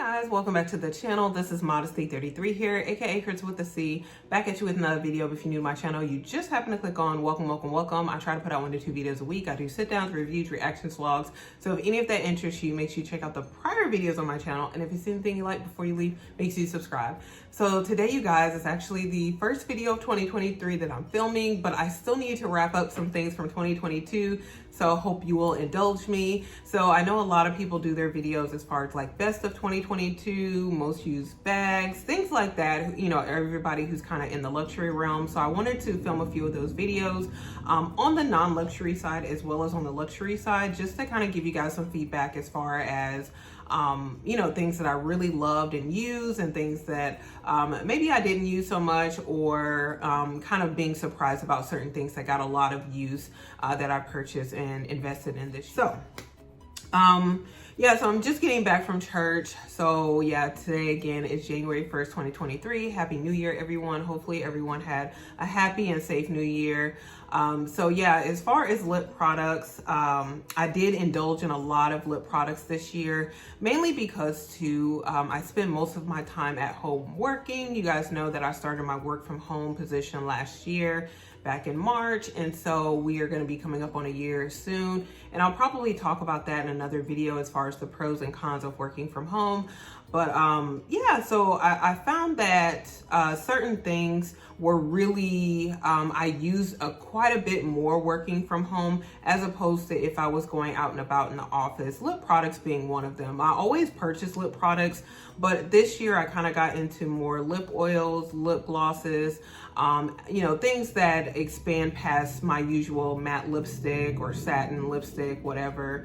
Guys, welcome back to the channel. This is Modesty33 here, aka Chris with the C, back at you with another video. If you're new to my channel, you just happen to click on welcome. I try to put out 1 to 2 videos a week. I do sit downs, reviews, reactions, vlogs. So if any of that interests you, make sure you check out the prior videos on my channel. And if you see anything you like before you leave, make sure you subscribe. So today, you guys, is actually the first video of 2023 that I'm filming, but I still need to wrap up some things from 2022. So I hope you will indulge me. So I know a lot of people do their videos as far as like best of 2022, most used bags, things like that. You know, everybody who's kind of in the luxury realm. So I wanted to film a few of those videos on the non-luxury side as well as on the luxury side, just to kind of give you guys some feedback as far as you know, things that I really loved and used, and things that maybe I didn't use so much, or kind of being surprised about certain things that got a lot of use that I purchased and invested in this year. So yeah, so I'm just getting back from church. So yeah, today again is January 1st, 2023. Happy New Year, everyone. Hopefully everyone had a happy and safe New Year. So yeah, as far as lip products, I did indulge in a lot of lip products this year, mainly because I spend most of my time at home working. You guys know that I started my work from home position last year, back in March, and so we are going to be coming up on a year soon, and I'll probably talk about that in another video as far as the pros and cons of working from home. But yeah, so I found that certain things were really, I used quite a bit more working from home as opposed to if I was going out and about in the office, lip products being one of them. I always purchase lip products, but this year I kind of got into more lip oils, lip glosses, you know, things that expand past my usual matte lipstick or satin lipstick, whatever.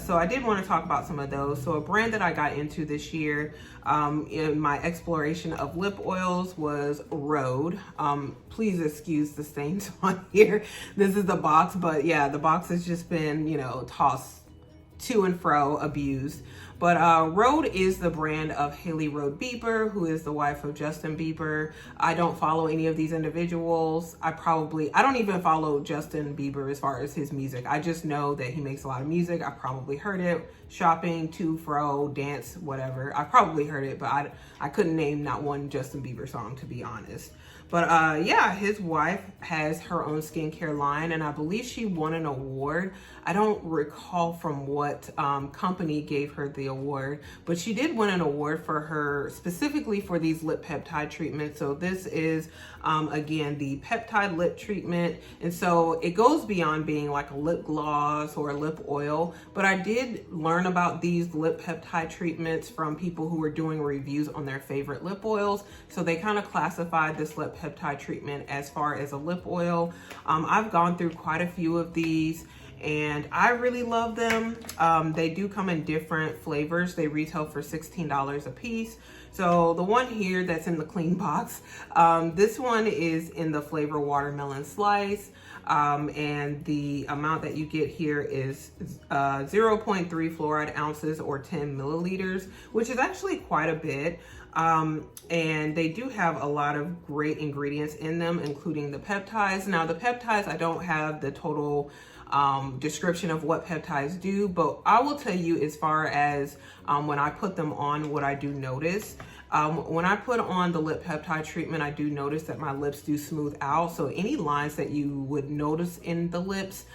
So I did want to talk about some of those. So a brand that I got into this year in my exploration of lip oils was Rhode. Please excuse the stains on here. This is the box, but yeah, the box has just been, you know, tossed to and fro, abused. But Rhode is the brand of Hailey Rhode Bieber, who is the wife of Justin Bieber. I don't follow any of these individuals. I don't even follow Justin Bieber as far as his music. I just know that he makes a lot of music. I probably heard it shopping, to, fro, dance, whatever. I probably heard it, but I couldn't name not one Justin Bieber song, to be honest. But yeah, his wife has her own skincare line, and I believe she won an award. I don't recall from what company gave her the award, but she did win an award for her, specifically for these lip peptide treatments. So this is, again, the peptide lip treatment. And so it goes beyond being like a lip gloss or a lip oil, but I did learn about these lip peptide treatments from people who were doing reviews on their favorite lip oils. So they kind of classified this lip peptide treatment as far as a lip oil. I've gone through quite a few of these, and I really love them. They do come in different flavors. They retail for $16 a piece. So the one here that's in the clean box, this one is in the flavor watermelon slice. And the amount that you get here is 0.3 fluoride ounces or 10 milliliters, which is actually quite a bit. And they do have a lot of great ingredients in them, including the peptides. Now the peptides, I don't have the total description of what peptides do, but I will tell you as far as when I put them on, what I do notice. When I put on the lip peptide treatment, I do notice that my lips do smooth out. So any lines that you would notice in the lips,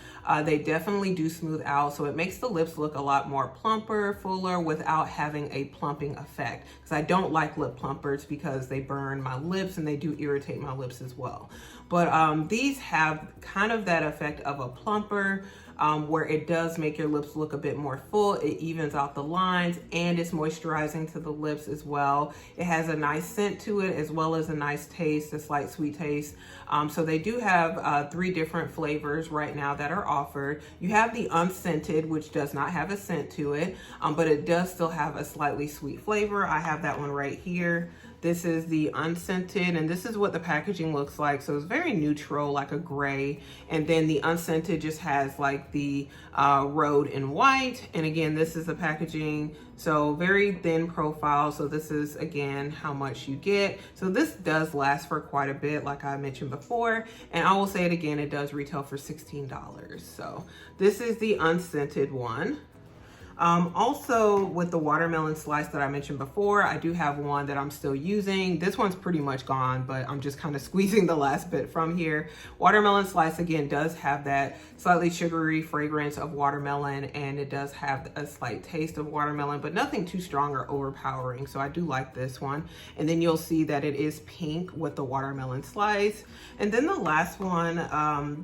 they definitely do smooth out. So it makes the lips look a lot more plumper, fuller, without having a plumping effect. Because I don't like lip plumpers because they burn my lips and they do irritate my lips as well. But these have kind of that effect of a plumper, where it does make your lips look a bit more full. It evens out the lines, and it's moisturizing to the lips as well. It has a nice scent to it, as well as a nice taste, a slight sweet taste. So they do have 3 different flavors right now that are offered. You have the unscented, which does not have a scent to it, but it does still have a slightly sweet flavor. I have that one right here. This is the unscented, and this is what the packaging looks like. So it's very neutral, like a gray. And then the unscented just has like the Rhode in white. And again, this is the packaging. So very thin profile. So this is, again, how much you get. So this does last for quite a bit, like I mentioned before. And I will say it again, it does retail for $16. So this is the unscented one. Also with the watermelon slice that I mentioned before, I do have one that I'm still using. This one's pretty much gone, but I'm just kind of squeezing the last bit from here. Watermelon slice, again, does have that slightly sugary fragrance of watermelon, and it does have a slight taste of watermelon, but nothing too strong or overpowering. So I do like this one. And then you'll see that it is pink with the watermelon slice. And then the last one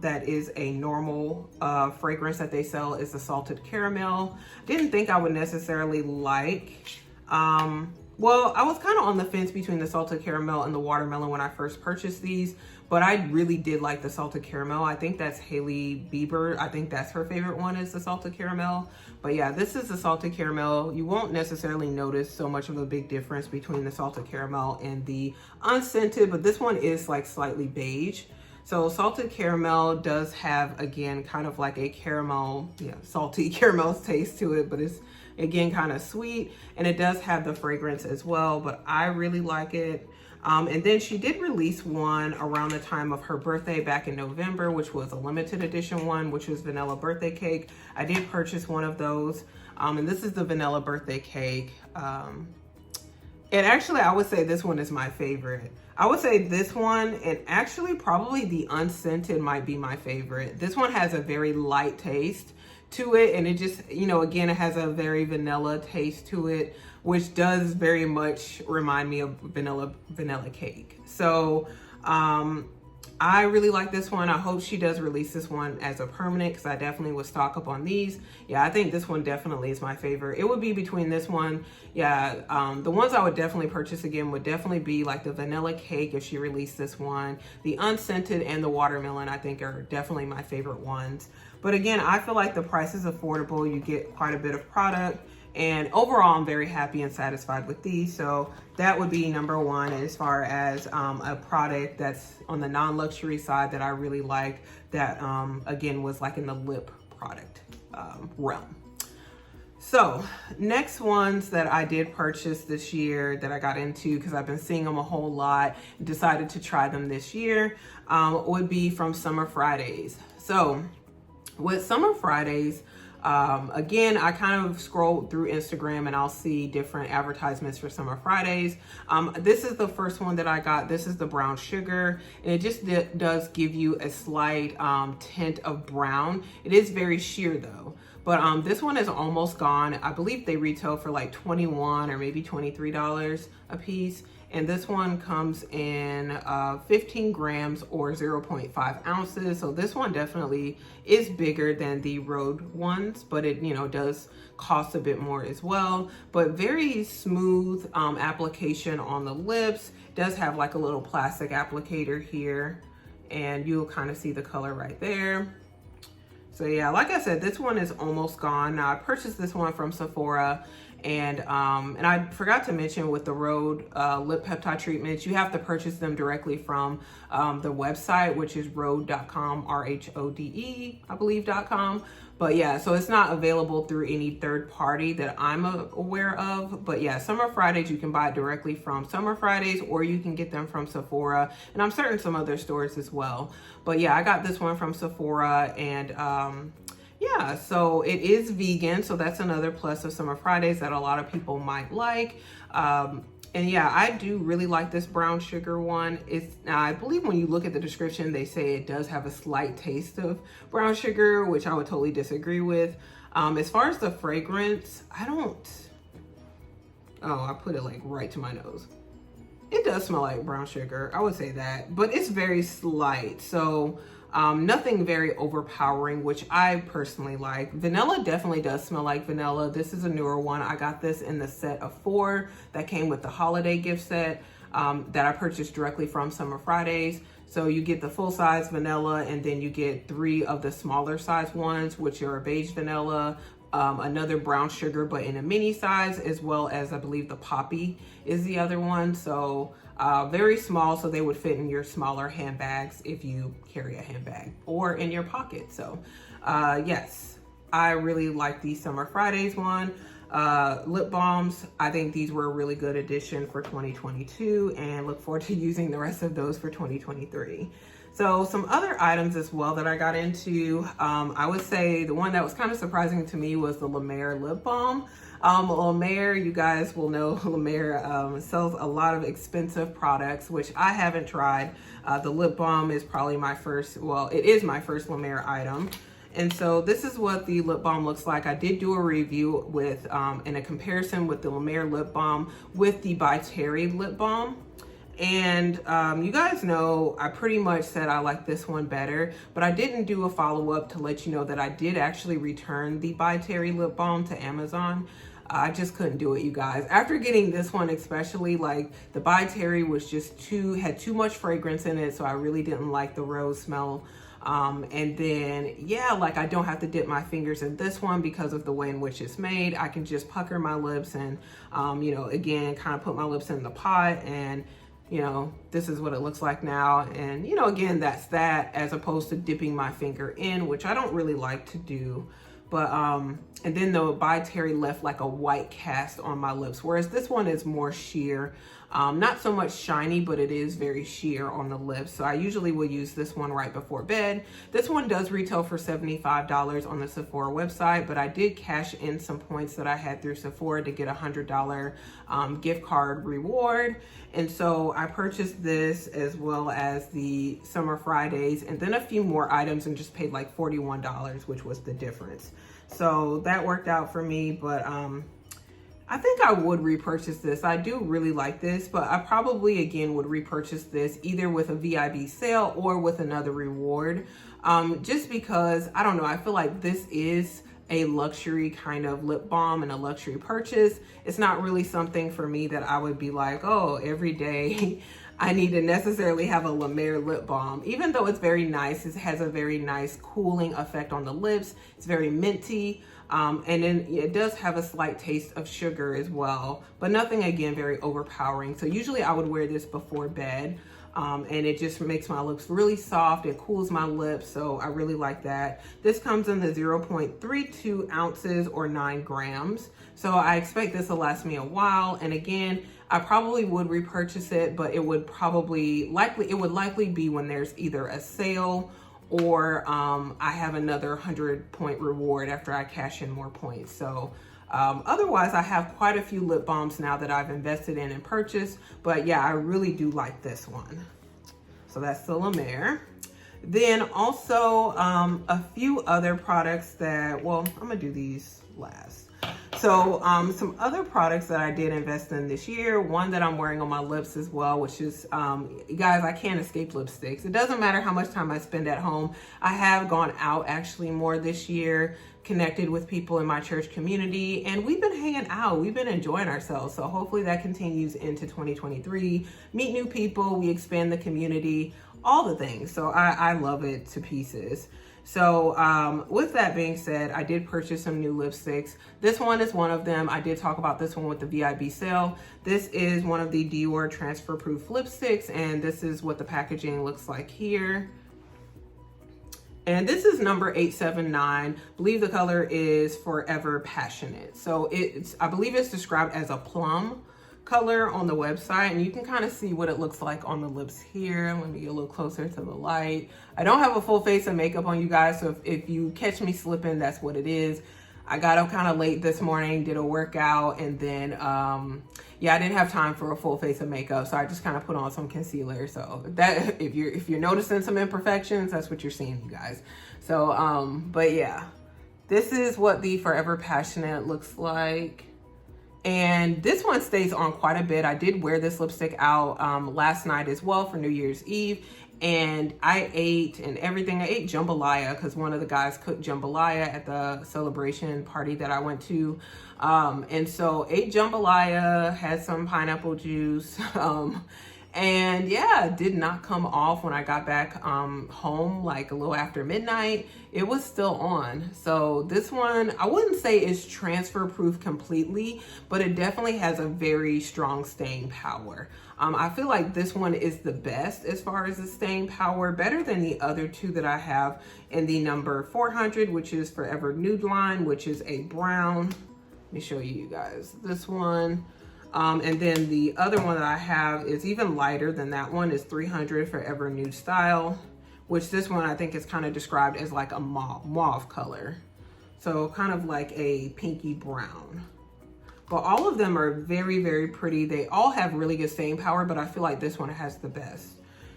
that is a normal fragrance that they sell is the salted caramel. Didn't think I would necessarily like. Well, I was kind of on the fence between the salted caramel and the watermelon when I first purchased these, but I really did like the salted caramel. I think that's Hailey Bieber. I think that's her favorite one, is the salted caramel. But yeah, this is the salted caramel. You won't necessarily notice so much of a big difference between the salted caramel and the unscented, but this one is like slightly beige. So salted caramel does have, again, kind of like a caramel, salty caramel taste to it, but it's, again, kind of sweet. And it does have the fragrance as well, but I really like it. And then she did release one around the time of her birthday back in November, which was a limited edition one, which was vanilla birthday cake. I did purchase one of those. And this is the vanilla birthday cake. And actually, I would say this one is my favorite. I would say this one, and actually probably the unscented might be my favorite. This one has a very light taste to it, and it just, again, it has a very vanilla taste to it, which does very much remind me of vanilla cake. So I really like this one. I hope she does release this one as a permanent, because I definitely would stock up on these. Yeah, I think this one definitely is my favorite. It would be between this one. Yeah, the ones I would definitely purchase again would definitely be like the vanilla cake if she released this one. The unscented and the watermelon, I think, are definitely my favorite ones. But again, I feel like the price is affordable. You get quite a bit of product. And overall, I'm very happy and satisfied with these. So that would be number one as far as a product that's on the non-luxury side that I really like, that again was like in the lip product realm. So next ones that I did purchase this year that I got into, because I've been seeing them a whole lot, decided to try them this year, would be from Summer Fridays. So with Summer Fridays, again, I kind of scroll through Instagram and I'll see different advertisements for Summer Fridays. This is the first one that I got. This is the brown sugar, and it just does give you a slight tint of brown. It is very sheer though. But this one is almost gone. I believe they retail for like $21 or maybe $23 a piece. And this one comes in 15 grams or 0.5 ounces. So this one definitely is bigger than the Rhode ones, but it, does cost a bit more as well. But very smooth application on the lips. Does have like a little plastic applicator here, and you'll kind of see the color right there. So yeah, like I said, this one is almost gone. Now I purchased this one from Sephora, and I forgot to mention with the Rhode lip peptide treatments, you have to purchase them directly from the website, which is rhode.com, RHODE, I believe.com. But yeah, so it's not available through any third party that I'm aware of. But yeah, Summer Fridays, you can buy it directly from Summer Fridays, or you can get them from Sephora, and I'm certain some other stores as well. But yeah, I got this one from Sephora, and yeah, so it is vegan, so that's another plus of Summer Fridays that a lot of people might like. And yeah, I do really like this brown sugar one. I believe when you look at the description, they say it does have a slight taste of brown sugar, which I would totally disagree with. As far as the fragrance, I put it like right to my nose. It does smell like brown sugar, I would say that, but it's very slight. So nothing very overpowering, which I personally like. Vanilla definitely does smell like vanilla. This is a newer one. I got this in the set of 4 that came with the holiday gift set that I purchased directly from Summer Fridays. So you get the full size vanilla, and then you get 3 of the smaller size ones, which are beige vanilla, another brown sugar, but in a mini size, as well as I believe the poppy is the other one. So very small, so they would fit in your smaller handbags if you carry a handbag, or in your pocket. So yes, I really like the Summer Fridays one. Lip balms, I think these were a really good addition for 2022, and look forward to using the rest of those for 2023. So some other items as well that I got into, I would say the one that was kind of surprising to me was the La Mer lip balm. La Mer, you guys will know La Mer sells a lot of expensive products, which I haven't tried. The lip balm is probably my first, well, it is my first La Mer item. And so this is what the lip balm looks like. I did do a review with, in a comparison with the La Mer lip balm with the By Terry lip balm. And you guys know I pretty much said I like this one better, but I didn't do a follow-up to let you know that I did actually return the By Terry lip balm to Amazon. I just couldn't do it, you guys. After getting this one, especially, like, the By Terry was just had too much fragrance in it, so I really didn't like the rose smell. And then, yeah, like, I don't have to dip my fingers in this one because of the way in which it's made. I can just pucker my lips and, you know, again, kind of put my lips in the pot, and you know, this is what it looks like now. And, you know, again, that's that, as opposed to dipping my finger in, which I don't really like to do. But, and then the By Terry left like a white cast on my lips, whereas this one is more sheer. Not so much shiny, but it is very sheer on the lips. So I usually will use this one right before bed. This one does retail for $75 on the Sephora website, but I did cash in some points that I had through Sephora to get a $100 gift card reward. And so I purchased this as well as the Summer Fridays and then a few more items and just paid like $41, which was the difference. So that worked out for me, but I think I would repurchase this. I do really like this, but I probably, again, would repurchase this either with a VIB sale or with another reward. Just because, I don't know, I feel like this is a luxury kind of lip balm and a luxury purchase. It's not really something for me that I would be like, oh, every day I need to necessarily have a La Mer lip balm. Even though it's very nice, it has a very nice cooling effect on the lips. It's very minty. And then it does have a slight taste of sugar as well, but nothing, again, very overpowering. So usually I would wear this before bed, and it just makes my lips really soft. It cools my lips, so I really like that. This comes in the 0.32 ounces or 9 grams. So I expect this to last me a while. And again, I probably would repurchase it, but it would likely be when there's either a sale or I have another 100-point reward after I cash in more points. So otherwise, I have quite a few lip balms now that I've invested in and purchased. But yeah, I really do like this one. So that's the La Mer. Then also a few other products that, well, I'm gonna do these last. So some other products that I did invest in this year, one that I'm wearing on my lips as well, which is, guys, I can't escape lipsticks. It doesn't matter how much time I spend at home. I have gone out actually more this year, connected with people in my church community, and we've been hanging out. We've been enjoying ourselves. So hopefully that continues into 2023. Meet new people, we expand the community, all the things. So I love it to pieces. So with that being said, I did purchase some new lipsticks. This one is one of them. I did talk about this one with the VIB sale. This is one of the Dior transfer proof lipsticks, and this is what the packaging looks like here. And this is number 879. I believe the color is Forever Passionate. So I believe it's described as a plum color on the website, and you can kind of see what it looks like on the lips here. Let me get a little closer to the light. I don't have a full face of makeup on, you guys, so if you catch me slipping, that's what it is. I got up kind of late this morning, did a workout, and then yeah, I didn't have time for a full face of makeup, so I just kind of put on some concealer. So that if you're noticing some imperfections, that's what you're seeing, you guys. So but yeah, this is what the Forever Passionate looks like. And this one stays on quite a bit. I did wear this lipstick out last night as well for New Year's Eve. And I ate and everything. I ate jambalaya because one of the guys cooked jambalaya at the celebration party that I went to. And so ate jambalaya, had some pineapple juice. And yeah, did not come off when I got back home, like a little after midnight. It was still on. So this one, I wouldn't say is transfer proof completely, but it definitely has a very strong staying power. I feel like this one is the best as far as the staying power, better than the other two that I have in the number 400, which is Forever Nude line, which is a brown. Let me show you guys this one. And then the other one that I have is even lighter than that one, is 300 Forever Nude Style. which this one I think is kind of described as like a mauve color. So kind of like a pinky brown. But all of them are very, very pretty. They all have really good staying power, but I feel like this one has the best.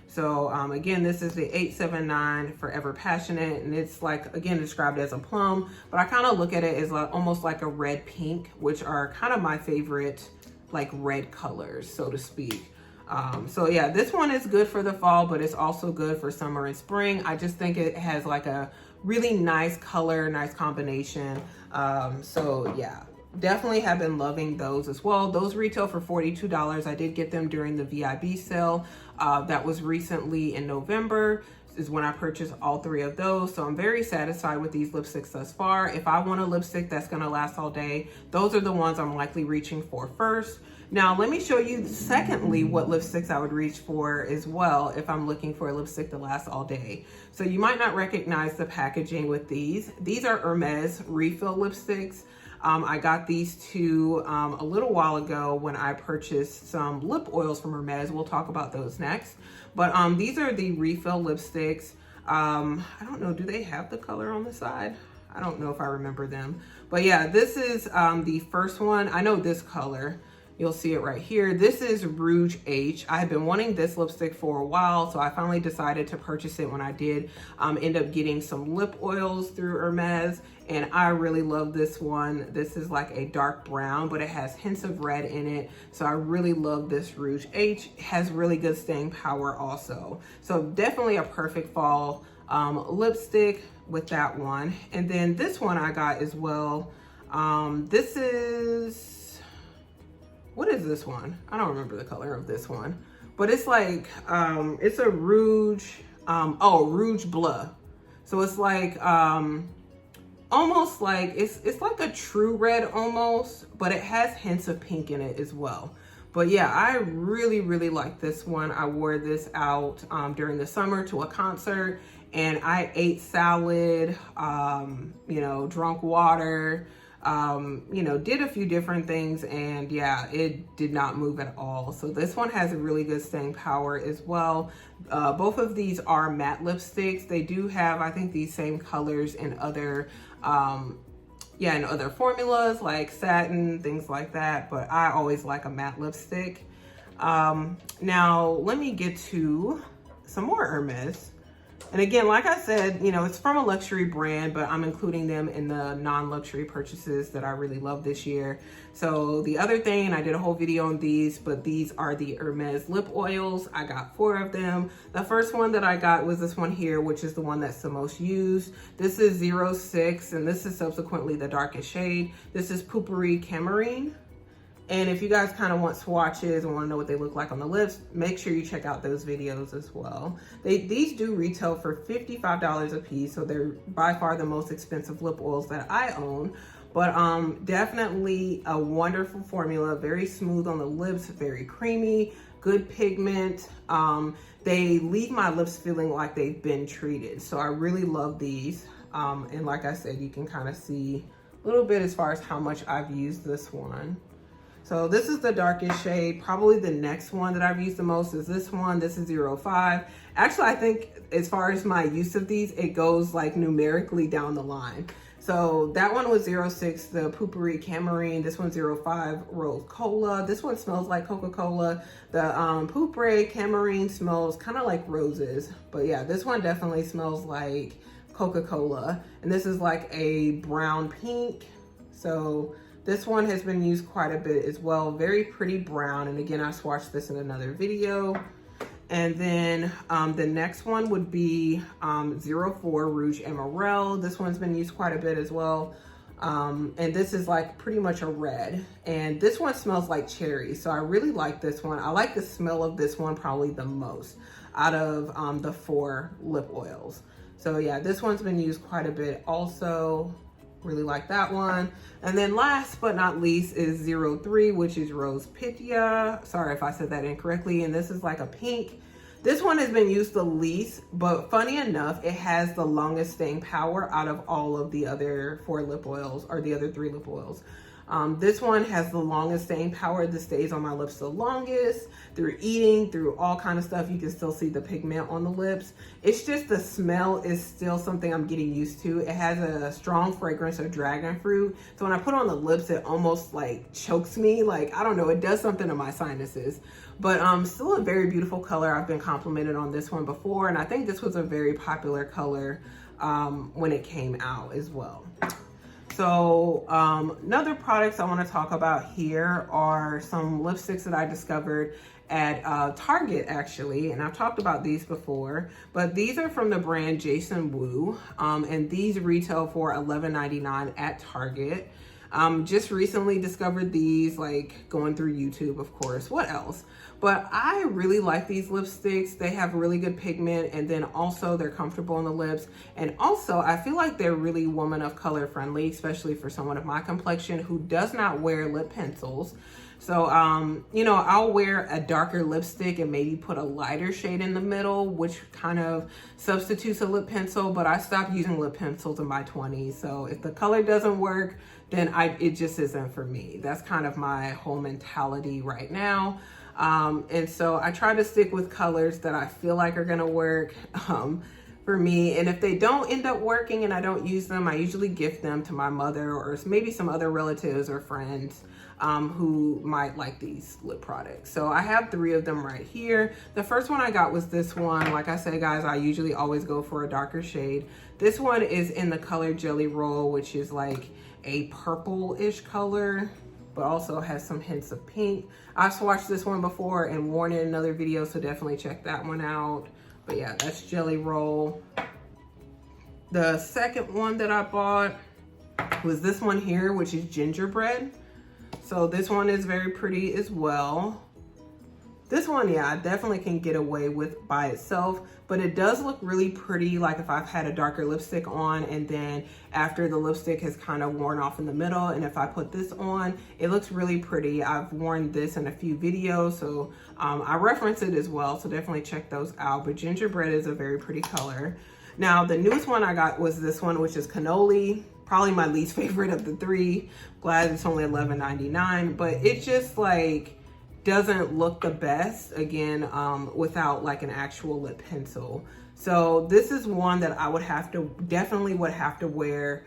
So again, this is the 879 Forever Passionate, and it's like, again, described as a plum, but I kind of look at it as like, almost like a red pink, which are kind of my favorite, like red colors, so to speak. So yeah, this one is good for the fall, but it's also good for summer and spring. I just think it has like a really nice color, nice combination. So yeah, definitely have been loving those as well. Those retail for $42. I did get them during the VIB sale. That was recently in November is when I purchased all 3 of those. So I'm very satisfied with these lipsticks thus far. If I want a lipstick that's gonna last all day, those are the ones I'm likely reaching for first. Now, let me show you secondly what lipsticks I would reach for as well if I'm looking for a lipstick to last all day. So you might not recognize the packaging with these. These are Hermes refill lipsticks. I got these 2 a little while ago when I purchased some lip oils from Hermes. We'll talk about those next. But these are the refill lipsticks. I don't know, do they have the color on the side? I don't know if I remember them. But yeah, this is the first one. I know this color. You'll see it right here. This is Rouge H. I have been wanting this lipstick for a while, so I finally decided to purchase it when I did end up getting some lip oils through Hermes, and I really love this one. This is like a dark brown, but it has hints of red in it, so I really love this Rouge H. It has really good staying power also. So definitely a perfect fall lipstick with that one. And then this one I got as well. This is... What is this one? I don't remember the color of this one, but it's like, it's a Rouge, Rouge Bleu. So it's like, almost like, it's like a true red almost, but it has hints of pink in it as well. But yeah, I really, really like this one. I wore this out during the summer to a concert, and I ate salad, you know, drunk water, you know, did a few different things, and yeah, it did not move at all. So this one has a really good staying power as well. Both of these are matte lipsticks. They do have, I think, these same colors in other, in other formulas like satin, things like that. But I always like a matte lipstick. Now let me get to some more Hermes. And again, like I said, you know, it's from a luxury brand, but I'm including them in the non-luxury purchases that I really love this year. So the other thing, I did a whole video on these, but these are the Hermes lip oils. I got 4 of them. The first one that I got was this one here, which is the one that's the most used. This is 06, and this is subsequently the darkest shade. This is Poopery Camarine. And if you guys kind of want swatches and want to know what they look like on the lips, make sure you check out those videos as well. These do retail for $55 a piece, so they're by far the most expensive lip oils that I own. But definitely a wonderful formula, very smooth on the lips, very creamy, good pigment. They leave my lips feeling like they've been treated. So I really love these. And like I said, you can kind of see a little bit as far as how much I've used this one. So this is the darkest shade. Probably the next one that I've used the most is this one. This is 05. Actually, I think as far as my use of these, it goes like numerically down the line. So that one was 06, the Poopery Camarine. This one's 05, Rose Cola. This one smells like Coca-Cola. The Poopery Camarine smells kind of like roses. But yeah, this one definitely smells like Coca-Cola. And this is like a brown pink. So this one has been used quite a bit as well. Very pretty brown. And again, I swatched this in another video. And then the next one would be 04 Rouge Emerald. This one's been used quite a bit as well. And this is like pretty much a red. And this one smells like cherry. So I really like this one. I like the smell of this one probably the most out of the 4 lip oils. So yeah, this one's been used quite a bit also. Really like that one. And then last but not least is 03, which is Rose Pitya. Sorry if I said that incorrectly. And this is like a pink. This one has been used the least, but funny enough, it has the longest staying power out of all of the other 4 lip oils, or the other 3 lip oils. This one has the longest staying power. This stays on my lips the longest. Through eating, through all kind of stuff, you can still see the pigment on the lips. It's just the smell is still something I'm getting used to. It has a strong fragrance of dragon fruit. So when I put it on the lips, it almost like chokes me. Like, I don't know, it does something to my sinuses. But still a very beautiful color. I've been complimented on this one before, and I think this was a very popular color when it came out as well. So another products I want to talk about here are some lipsticks that I discovered at Target, actually, and I've talked about these before, but these are from the brand Jason Wu, and these retail for $11.99 at Target. Just recently discovered these, like going through YouTube, of course. What else? But I really like these lipsticks. They have really good pigment, and then also they're comfortable on the lips. And also I feel like they're really woman of color friendly, especially for someone of my complexion who does not wear lip pencils. So, you know, I'll wear a darker lipstick and maybe put a lighter shade in the middle, which kind of substitutes a lip pencil, but I stopped using lip pencils in my 20s. So if the color doesn't work, then it just isn't for me. That's kind of my whole mentality right now. And so I try to stick with colors that I feel like are gonna work for me. And if they don't end up working and I don't use them, I usually gift them to my mother or maybe some other relatives or friends who might like these lip products. So I have 3 of them right here. The first one I got was this one. Like I said, guys, I usually always go for a darker shade. This one is in the color Jelly Roll, which is like a purple-ish color, but also has some hints of pink. I've swatched this one before and worn it in another video, so definitely check that one out. But yeah, that's Jelly Roll. The second one that I bought was this one here, which is Gingerbread. So this one is very pretty as well. This one, yeah, I definitely can get away with by itself, but it does look really pretty, like if I've had a darker lipstick on and then after the lipstick has kind of worn off in the middle, and if I put this on, it looks really pretty. I've worn this in a few videos, so I reference it as well, so definitely check those out. But Gingerbread is a very pretty color. Now, the newest one I got was this one, which is Cannoli. Probably my least favorite of the 3. Glad it's only $11.99, but it just like doesn't look the best again without like an actual lip pencil. So this is one that I would have to definitely wear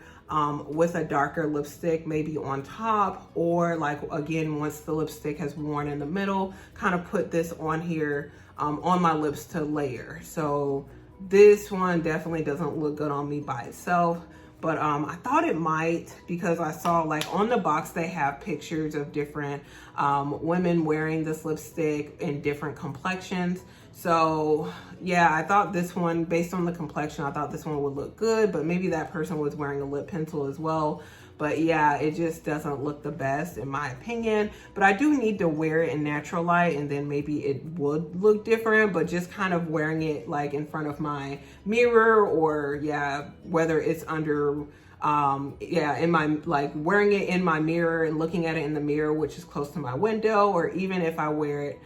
with a darker lipstick, maybe on top, or like again once the lipstick has worn in the middle, kind of put this on here on my lips to layer. So this one definitely doesn't look good on me by itself. But I thought it might, because I saw like on the box they have pictures of different women wearing this lipstick in different complexions. So yeah, I thought this one, based on the complexion, I thought this one would look good, but maybe that person was wearing a lip pencil as well. But yeah, it just doesn't look the best in my opinion. But I do need to wear it in natural light, and then maybe it would look different. But just kind of wearing it like in front of my mirror, or yeah, whether it's under in my, like wearing it in my mirror and looking at it in the mirror, which is close to my window, or even if I wear it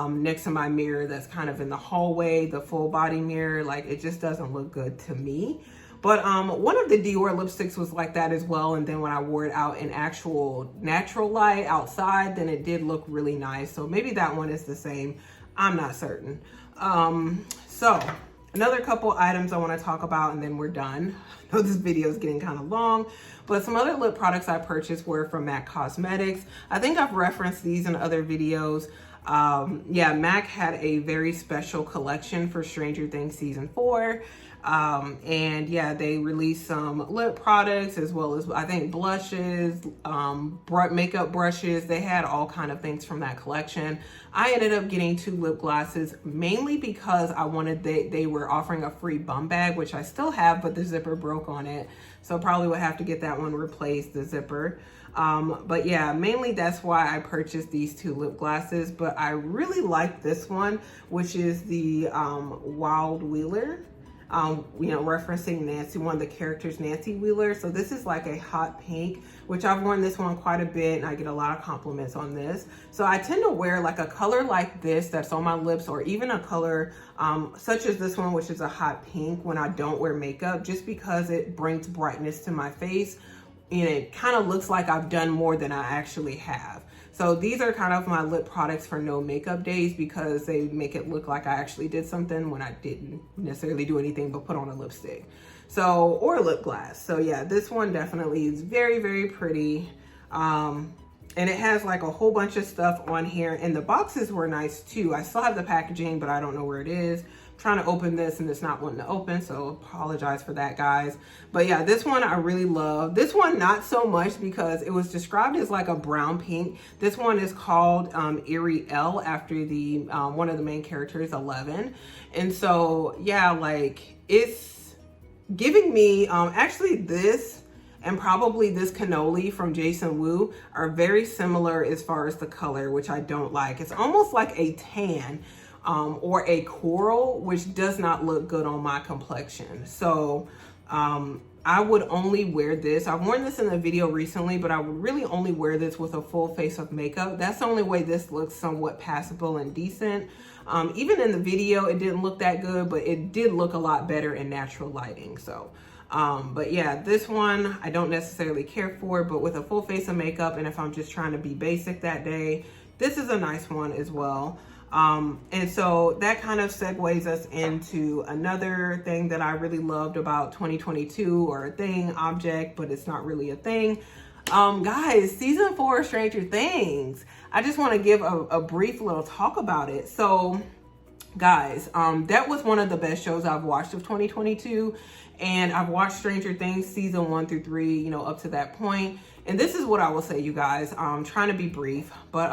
next to my mirror that's kind of in the hallway, the full body mirror, like it just doesn't look good to me. But one of the Dior lipsticks was like that as well, and then when I wore it out in actual natural light outside, then it did look really nice. So maybe that one is the same, I'm not certain. So another couple items I want to talk about, and then we're done. I know this video is getting kind of long, but some other lip products I purchased were from MAC Cosmetics. I think I've referenced these in other videos. Yeah, MAC had a very special collection for Stranger Things season 4. And yeah, they released some lip products as well as I think blushes, makeup brushes. They had all kind of things from that collection. I ended up getting 2 lip glosses mainly because I wanted, they were offering a free bum bag, which I still have, but the zipper broke on it. So probably would have to get that one replaced, the zipper. But yeah, mainly that's why I purchased these 2 lip glosses. But I really like this one, which is the Wild Wheeler. You know, referencing Nancy, one of the characters, Nancy Wheeler. So this is like a hot pink, which I've worn this one quite a bit, and I get a lot of compliments on this. So I tend to wear like a color like this that's on my lips, or even a color such as this one, which is a hot pink, when I don't wear makeup, just because it brings brightness to my face. and it kind of looks like I've done more than I actually have. So these are kind of my lip products for no makeup days, because they make it look like I actually did something when I didn't necessarily do anything but put on a lipstick. So, or a lip gloss. So yeah, this one definitely is very, very pretty. And it has like a whole bunch of stuff on here, and the boxes were nice too. I still have the packaging, but I don't know where it is. I'm trying to open this and it's not wanting to open, so apologize for that, guys. But yeah, this one I really love. This one not so much, because it was described as like a brown pink. This one is called Ariel, after the one of the main characters, 11. And so yeah, like it's giving me actually this and probably this cannoli from Jason Wu are very similar as far as the color, which I don't like. It's almost like a tan or a coral, which does not look good on my complexion. So I would only wear this. I've worn this in a video recently, but I would really only wear this with a full face of makeup. That's the only way this looks somewhat passable and decent. Even in the video, it didn't look that good, but it did look a lot better in natural lighting. So but yeah, this one I don't necessarily care for, but with a full face of makeup, and if I'm just trying to be basic that day, this is a nice one as well. And so that kind of segues us into another thing that I really loved about 2022, or a thing, object, but it's not really a thing. Guys, season 4 of Stranger Things. I just want to give a brief little talk about it. So guys, that was one of the best shows I've watched of 2022. And I've watched Stranger Things season 1 through 3, you know, up to that point. And this is what I will say, you guys. I'm trying to be brief, but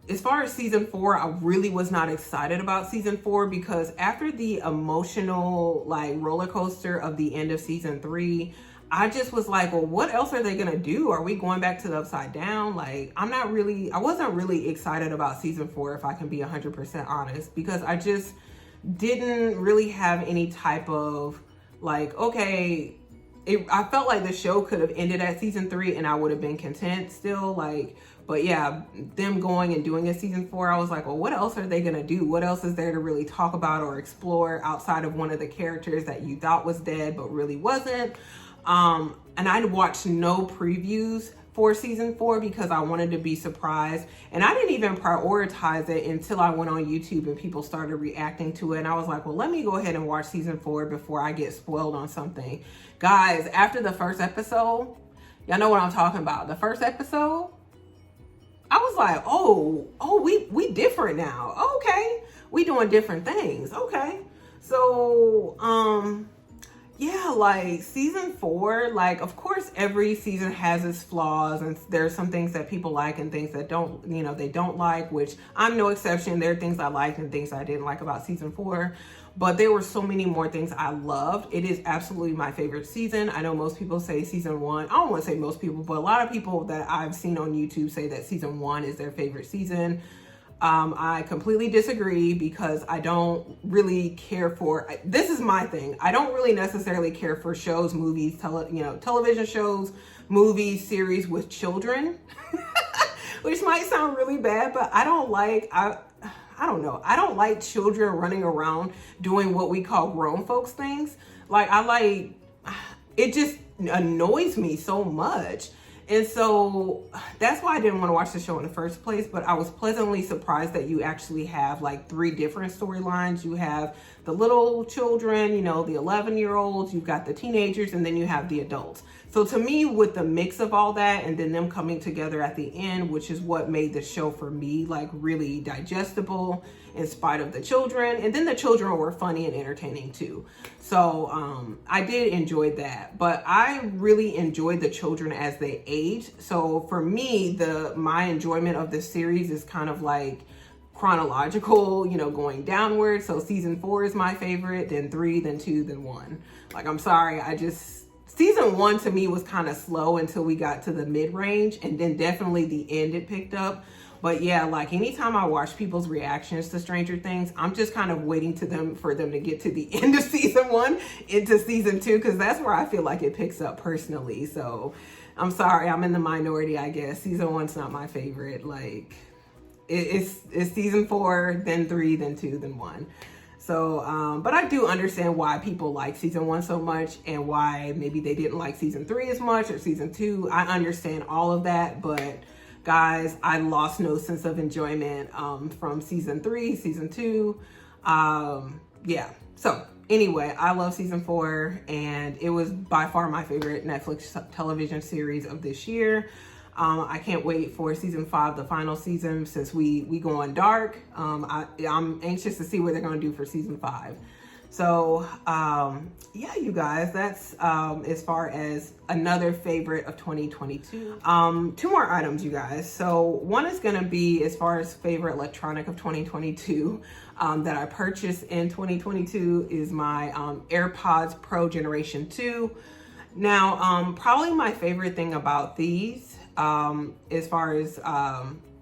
as far as season 4, I really was not excited about season 4, because after the emotional like roller coaster of the end of season 3, I just was like, well, what else are they gonna do? Are we going back to the upside down? Like, I wasn't really excited about season 4, if I can be 100% honest, because I just didn't really have any type of like, okay, I felt like the show could have ended at season 3 and I would have been content still, like, but yeah, them going and doing a season 4, I was like, well, what else are they gonna do? What else is there to really talk about or explore outside of one of the characters that you thought was dead but really wasn't? And I watched no previews for season 4 because I wanted to be surprised, and I didn't even prioritize it until I went on YouTube and people started reacting to it, and I was like, well, let me go ahead and watch season 4 before I get spoiled on something. Guys, after the first episode, y'all know what I'm talking about. The first episode, I was like, oh, we different now. Okay, we doing different things. Okay, so yeah, like season 4, like of course every season has its flaws, and there's some things that people like and things that don't, you know, they don't like, which I'm no exception. There are things I liked and things I didn't like about season 4, but there were so many more things I loved. It is absolutely my favorite season. I know most people say season 1. I don't want to say most people, but a lot of people that I've seen on YouTube say that season 1 is their favorite season. I completely disagree, because I don't really care for, this is my thing. I don't really necessarily care for shows, movies, television shows, movies, series with children, which might sound really bad, but I don't like, I don't know. I don't like children running around doing what we call grown folks things. Like, it just annoys me so much. And so that's why I didn't want to watch the show in the first place, but I was pleasantly surprised that you actually have like 3 different storylines. You have the little children, you know, the 11-year-olds, you've got the teenagers, and then you have the adults. So to me, with the mix of all that and then them coming together at the end, which is what made the show for me like really digestible in spite of the children. And then the children were funny and entertaining too. So I did enjoy that, but I really enjoyed the children as they aged. So for me, my enjoyment of this series is kind of like chronological, you know, going downward. So season 4 is my favorite, then 3, then 2, then 1. Like, I'm sorry, season 1 to me was kind of slow until we got to the mid-range, and then definitely the end it picked up. But yeah, like anytime I watch people's reactions to Stranger Things, I'm just kind of waiting for them to get to the end of season 1 into season 2, because that's where I feel like it picks up personally. So I'm sorry, I'm in the minority, I guess. Season 1's not my favorite. Like, it's season 4, then 3, then 2, then 1. So, but I do understand why people like season 1 so much and why maybe they didn't like season 3 as much or season 2. I understand all of that, but guys, I lost no sense of enjoyment from season 3, season 2. Yeah. So anyway, I love season 4, and it was by far my favorite Netflix television series of this year. I can't wait for season 5, the final season, since we going dark. I'm anxious to see what they're going to do for season 5. So, yeah, you guys, that's as far as another favorite of 2022. 2 more items, you guys. So one is going to be as far as favorite electronic of 2022 that I purchased in 2022 is my AirPods Pro Generation 2. Now, probably my favorite thing about these, as far as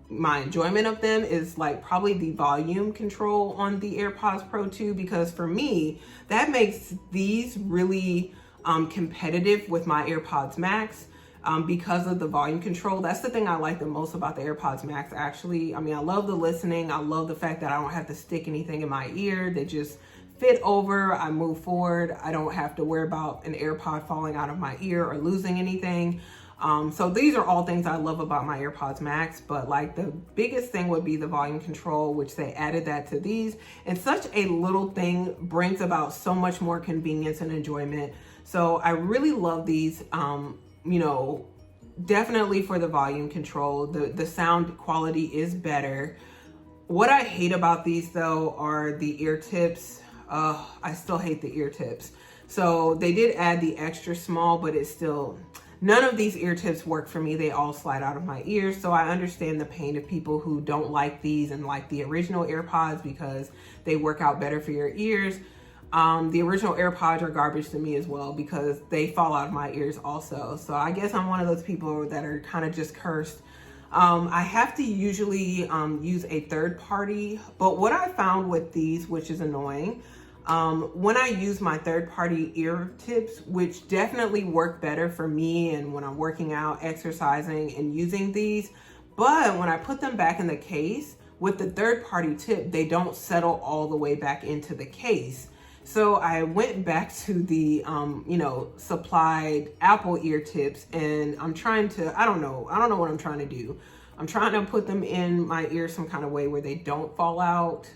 my enjoyment of them, is like probably the volume control on the AirPods Pro 2, because for me, that makes these really competitive with my AirPods Max because of the volume control. That's the thing I like the most about the AirPods Max, actually. I mean, I love the listening. I love the fact that I don't have to stick anything in my ear. They just fit over, I move forward. I don't have to worry about an AirPod falling out of my ear or losing anything. So these are all things I love about my AirPods Max, but like the biggest thing would be the volume control, which they added that to these. And such a little thing brings about so much more convenience and enjoyment. So I really love these, you know, definitely for the volume control. The sound quality is better. What I hate about these though are the ear tips. I still hate the ear tips. So they did add the extra small, but it's still, none of these ear tips work for me. They all slide out of my ears. So I understand the pain of people who don't like these and like the original AirPods because they work out better for your ears. The original AirPods are garbage to me as well because they fall out of my ears also. So I guess I'm one of those people that are kind of just cursed. I have to usually use a third party, but what I found with these, which is annoying, when I use my third-party ear tips, which definitely work better for me and when I'm working out, exercising, and using these, but when I put them back in the case, with the third-party tip, they don't settle all the way back into the case. So I went back to the, you know, supplied Apple ear tips, and I'm trying to, I don't know what I'm trying to do. I'm trying to put them in my ear some kind of way where they don't fall out,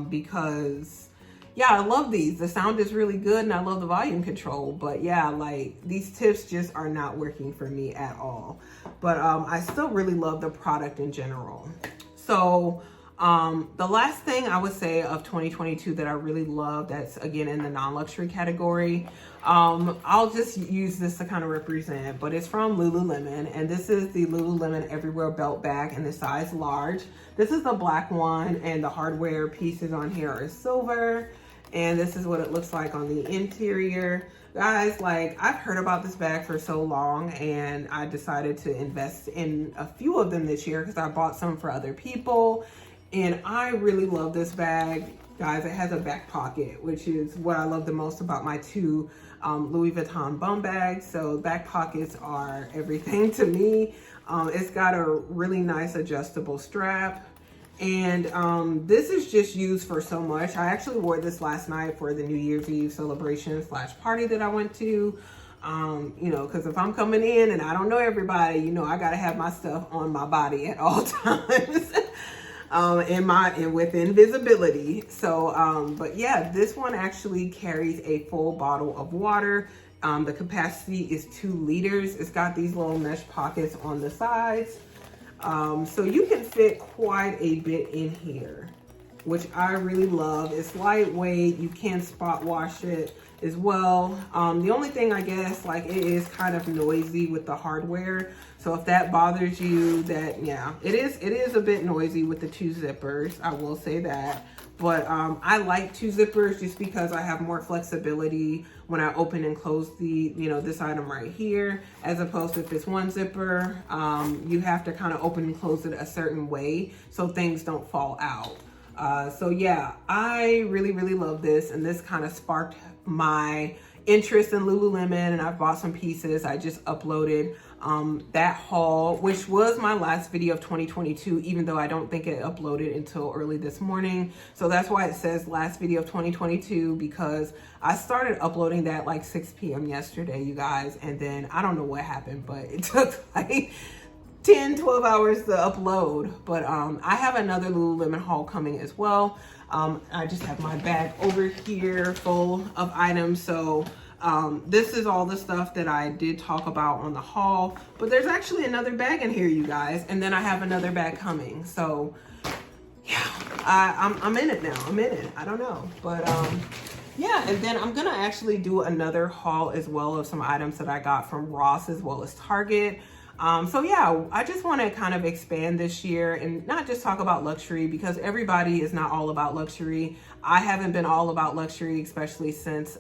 because yeah, I love these. The sound is really good and I love the volume control, but yeah, like these tips just are not working for me at all. But I still really love the product in general. So the last thing I would say of 2022 that I really love, that's again in the non-luxury category, I'll just use this to kind of represent, but it's from Lululemon, and this is the Lululemon Everywhere Belt Bag in the size large. This is the black one, and the hardware pieces on here are silver. And this is what it looks like on the interior. Guys, like, I've heard about this bag for so long, and I decided to invest in a few of them this year because I bought some for other people. And I really love this bag. Guys, it has a back pocket, which is what I love the most about my 2 Louis Vuitton bum bags. So back pockets are everything to me. It's got a really nice adjustable strap. And this is just used for so much. I actually wore this last night for the New Year's Eve celebration / party that I went to. You know, because if I'm coming in and I don't know everybody, you know, I got to have my stuff on my body at all times. And within visibility. So, but yeah, this one actually carries a full bottle of water. The capacity is 2 liters. It's got these little mesh pockets on the sides. So you can fit quite a bit in here, which I really love. It's lightweight. You can spot wash it as well. The only thing, I guess, like, it is kind of noisy with the hardware. So if that bothers you, that, yeah, it is a bit noisy with the 2 zippers. I will say that. But I like 2 zippers just because I have more flexibility when I open and close the, you know, this item right here, as opposed to if it's 1 zipper, you have to kind of open and close it a certain way so things don't fall out. So yeah, I really, really love this, and this kind of sparked my interest in Lululemon, and I've bought some pieces. I just uploaded that haul, which was my last video of 2022, even though I don't think it uploaded until early this morning. So that's why it says last video of 2022, because I started uploading that like 6 p.m. yesterday, you guys. And then I don't know what happened, but it took like 10-12 hours to upload. But I have another Lululemon haul coming as well. I just have my bag over here full of items. So this is all the stuff that I did talk about on the haul, but there's actually another bag in here, you guys. And then I have another bag coming. So yeah, I'm in it now. I'm in it. I don't know, but yeah. And then I'm gonna actually do another haul as well of some items that I got from Ross as well as Target. So yeah, I just want to kind of expand this year and not just talk about luxury, because everybody is not all about luxury. I haven't been all about luxury, especially since,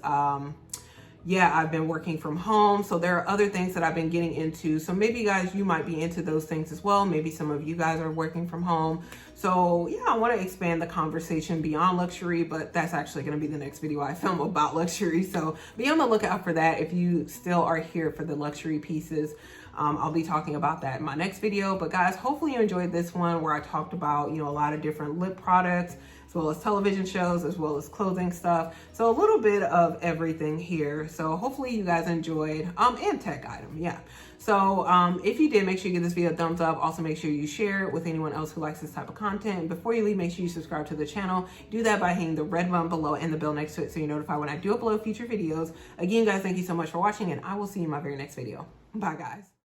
yeah, I've been working from home. So there are other things that I've been getting into. So maybe guys, you might be into those things as well. Maybe some of you guys are working from home. So yeah, I want to expand the conversation beyond luxury, but that's actually going to be the next video I film about luxury. So be on the lookout for that. If you still are here for the luxury pieces, I'll be talking about that in my next video. But guys, hopefully you enjoyed this one where I talked about, you know, a lot of different lip products, as well as television shows, as well as clothing stuff. So a little bit of everything here. So hopefully you guys enjoyed, and tech item, yeah. So if you did, make sure you give this video a thumbs up. Also make sure you share it with anyone else who likes this type of content. And before you leave, make sure you subscribe to the channel. Do that by hitting the red button below and the bell next to it so you're notified when I do upload future videos. Again, guys, thank you so much for watching, and I will see you in my very next video. Bye, guys.